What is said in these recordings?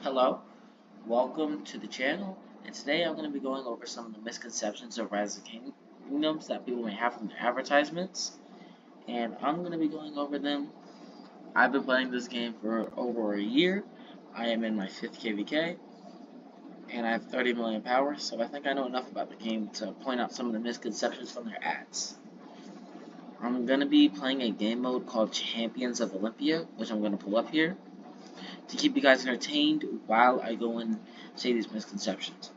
Hello, welcome to the channel, and today I'm going to be going over some of the misconceptions of Rise of Kingdoms that people may have from their advertisements, and I'm going to be going over them. I've been playing this game for over a year. I am in my 5th KVK, and I have 30 million power, so I think I know enough about the game to point out some of the misconceptions from their ads. I'm going to be playing a game mode called Champions of Olympia, which I'm going to pull up here, to keep you guys entertained while I go and say these misconceptions.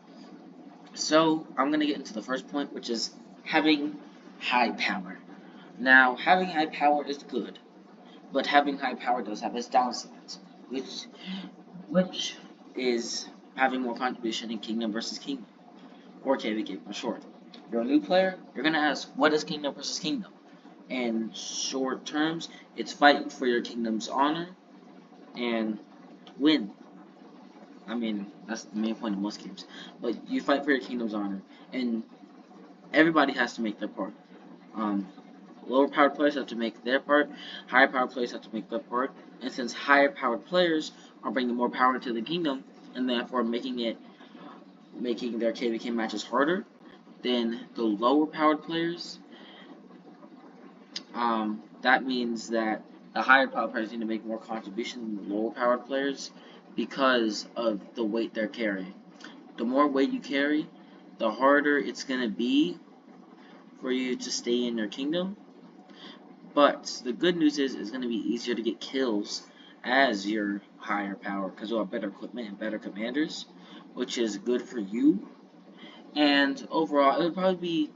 So, I'm going to get into the first point, which is having high power. Now, having high power is good, but having high power does have its downsides, which is having more contribution in Kingdom versus Kingdom, or KVK for short. If you're a new player, you're going to ask, what is Kingdom versus Kingdom? In short terms, it's fighting for your kingdom's honor and win. I mean, that's the main point of most games. But you fight for your kingdom's honor, and everybody has to make their part. Um, Lower powered players have to make their part, higher powered players have to make their part, and since higher powered players are bringing more power to the kingdom, and therefore making their KVK matches harder, then the lower powered players, that means that the higher powered players need to make more contribution than the lower powered players because of the weight they're carrying. The more weight you carry, the harder it's going to be for you to stay in your kingdom. But the good news is it's going to be easier to get kills as your higher power because you'll have better equipment and better commanders, which is good for you. And overall, it'll probably be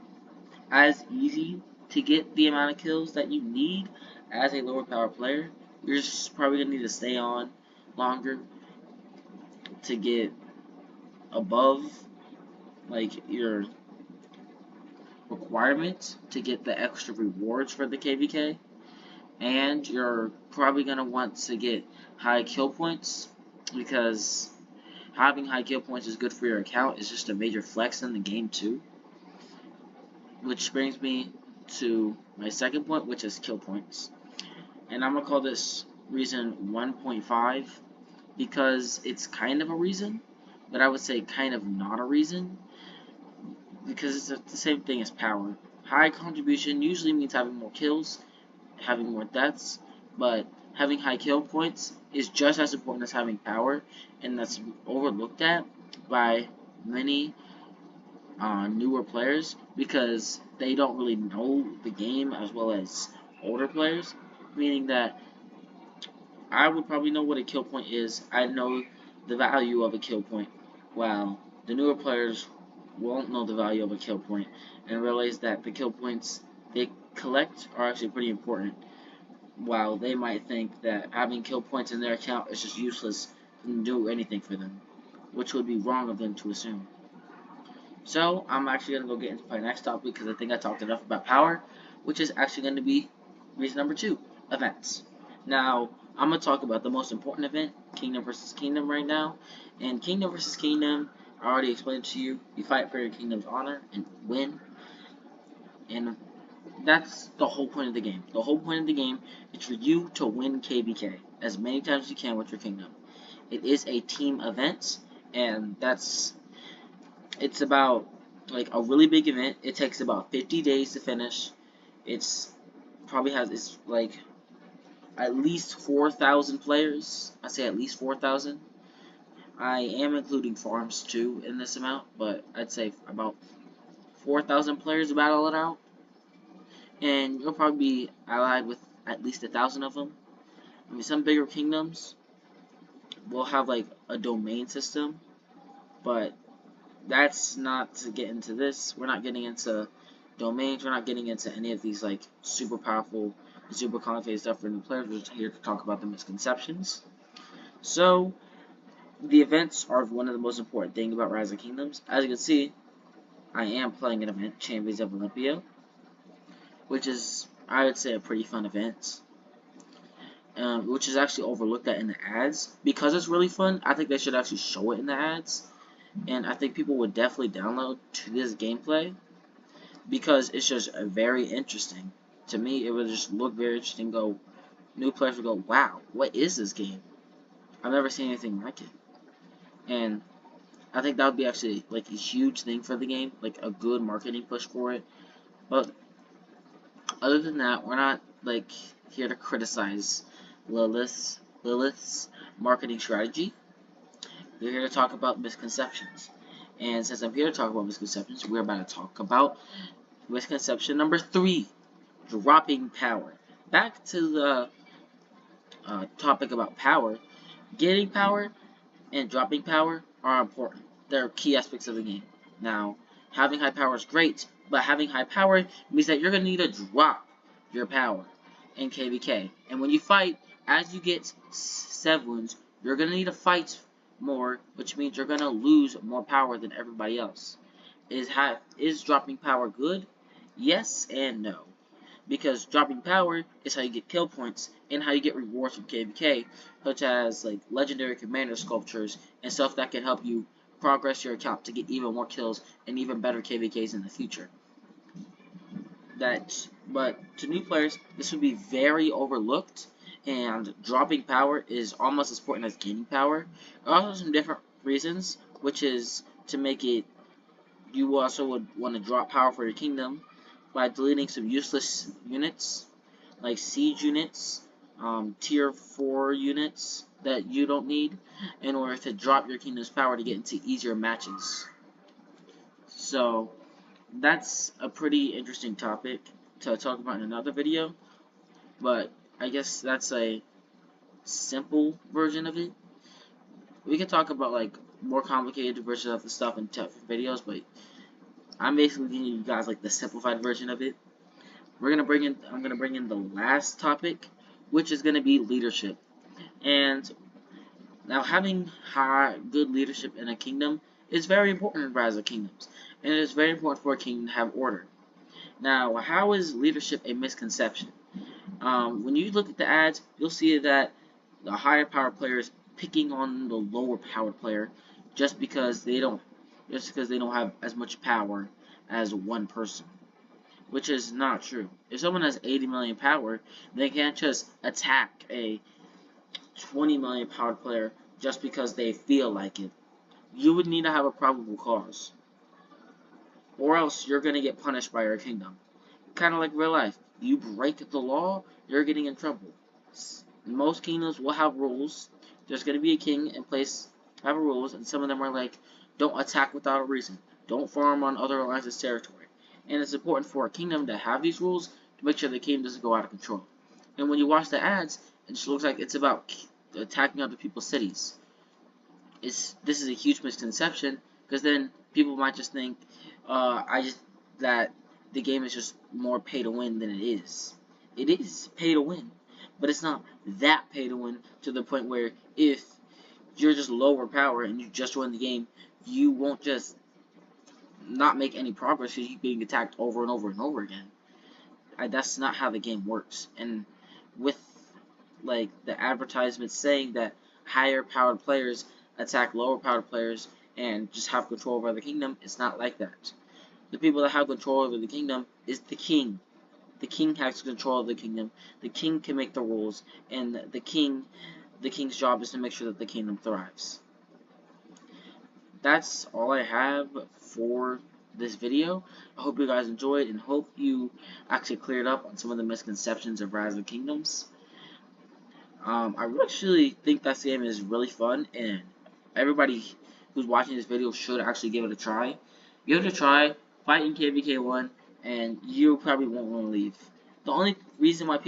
as easy to get the amount of kills that you need as a lower power player. You're just probably going to need to stay on longer to get above like your requirements to get the extra rewards for the KVK, and you're probably going to want to get high kill points because having high kill points is good for your account. It's just a major flex in the game too, which brings me to my second point, which is kill points, and I'm going to call this reason 1.5 because it's kind of a reason, but I would say kind of not a reason because it's the same thing as power. High contribution usually means having more kills, having more deaths, but having high kill points is just as important as having power, and that's overlooked at by many newer players because they don't really know the game as well as older players, meaning that I would probably know what a kill point is. I know the value of a kill point, while the newer players won't know the value of a kill point and realize that the kill points they collect are actually pretty important, while they might think that having kill points in their account is just useless and do anything for them, which would be wrong of them to assume. So I'm actually going to go get into my next topic because I think I talked enough about power, which is actually going to be reason number 2, events. Now, I'm going to talk about the most important event, Kingdom versus Kingdom right now. And Kingdom versus Kingdom, I already explained to you, you fight for your kingdom's honor and win. And that's the whole point of the game. The whole point of the game is for you to win KVK as many times as you can with your kingdom. It is a team event, and it's about like a really big event. It takes about 50 days to finish. It's like at least 4,000 players. I say at least 4,000. I am including farms too in this amount, but I'd say about 4,000 players battle it out, and you'll probably be allied with at least 1,000 of them. I mean, some bigger kingdoms will have like a domain system, but that's not to get into this. We're not getting into domains. We're not getting into any of these like super powerful, super complicated stuff for new players. We're just here to talk about the misconceptions. So, the events are one of the most important things about Rise of Kingdoms. As you can see, I am playing an event, Champions of Olympia, which is, I would say, a pretty fun event, which is actually overlooked at in the ads. Because it's really fun, I think they should actually show it in the ads, and I think people would definitely download to this gameplay because it's just very interesting. To me, it would just look very interesting. New players would go, wow, what is this game? I've never seen anything like it. and I think that would be actually like a huge thing for the game, like a good marketing push for it. But other than that, we're not like here to criticize Lilith's marketing strategy. We're here to talk about misconceptions. And since I'm here to talk about misconceptions, we're about to talk about misconception number 3, dropping power. Back to the topic about power. Getting power and dropping power are important. They're key aspects of the game. Now, having high power is great, but having high power means that you're going to need to drop your power in KVK. And when you fight, as you get 7 wounds, you're going to need to fight more, which means you're going to lose more power than everybody else. Is dropping power good? Yes and no. Because dropping power is how you get kill points and how you get rewards from KVK, such as like legendary commander sculptures and stuff that can help you progress your account to get even more kills and even better KVKs in the future. But to new players, this would be very overlooked, and dropping power is almost as important as gaining power. There are also some different reasons, which is to make it, you also would want to drop power for your kingdom by deleting some useless units, like siege units, tier 4 units that you don't need, in order to drop your kingdom's power to get into easier matches. So, that's a pretty interesting topic to talk about in another video, but I guess that's a simple version of it. We could talk about like more complicated versions of the stuff in videos, but I'm basically giving you guys like the simplified version of it. I'm gonna bring in the last topic, which is gonna be leadership. And now having good leadership in a kingdom is very important in Rise of Kingdoms, and it is very important for a kingdom to have order. Now, how is leadership a misconception? When you look at the ads, you'll see that the higher power player is picking on the lower powered player just because they don't have as much power as one person, which is not true. If someone has 80 million power, they can't just attack a 20 million powered player just because they feel like it. You would need to have a probable cause, or else you're going to get punished by your kingdom. Kind of like real life. You break the law, you're getting in trouble. Most kingdoms will have rules. There's going to be a king in place, have rules, and some of them are like, don't attack without a reason. Don't farm on other alliances' territory. And it's important for a kingdom to have these rules to make sure the kingdom doesn't go out of control. And when you watch the ads, it just looks like it's about attacking other people's cities. This is a huge misconception, because then people might just think that the game is just more pay to win than it is. It is pay to win, but it's not that pay to win to the point where if you're just lower power and you just win the game, you won't just not make any progress because you keep getting attacked over and over and over again. That's not how the game works. And with like the advertisements saying that higher powered players attack lower powered players and just have control over the kingdom, it's not like that. The people that have control over the kingdom is the king. The king has control of the kingdom. The king can make the rules, and the king's job is to make sure that the kingdom thrives. That's all I have for this video. I hope you guys enjoyed, and hope you actually cleared up on some of the misconceptions of Rise of Kingdoms. I actually think that game is really fun, and everybody who's watching this video should actually give it a try. Give it a try, fight in KVK1, and you probably won't want to leave. The only reason why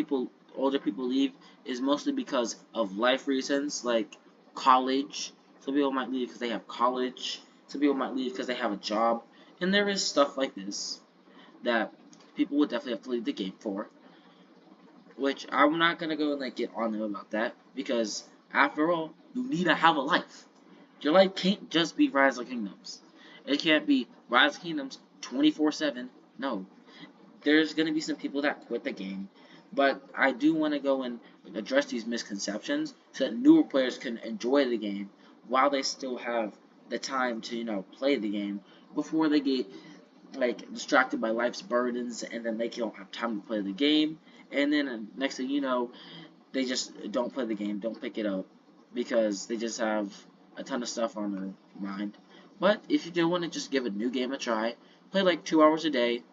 older people leave is mostly because of life reasons, like college. Some people might leave because they have college. Some people might leave because they have a job. And there is stuff like this that people would definitely have to leave the game for. Which I'm not going to go and like get on them about that, because after all, you need to have a life. Your life can't just be Rise of Kingdoms. It can't be Rise of Kingdoms 24/7. No. There's going to be some people that quit the game. But I do want to go and address these misconceptions so that newer players can enjoy the game while they still have the time to, play the game before they get like distracted by life's burdens and then they don't have time to play the game. And then next thing you know, they just don't play the game, don't pick it up because they just have a ton of stuff on their mind. But if you do want to just give a new game a try, play like 2 hours a day,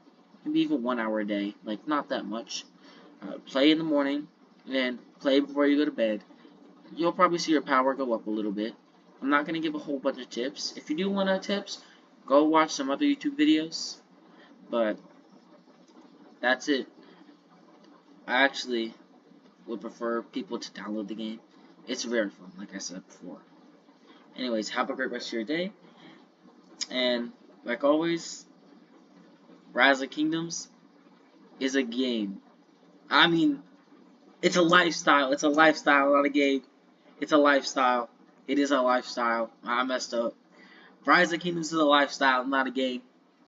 maybe even 1 hour a day, like not that much. Play in the morning, and play before you go to bed. You'll probably see your power go up a little bit. I'm not going to give a whole bunch of tips. If you do want tips, go watch some other YouTube videos. But that's it. I actually would prefer people to download the game. It's very fun, like I said before. Anyways, have a great rest of your day. And like always, Rise of Kingdoms is a game. I mean, it's a lifestyle. It's a lifestyle, not a game. It's a lifestyle. It is a lifestyle. I messed up. Rise of Kingdoms is a lifestyle, not a game.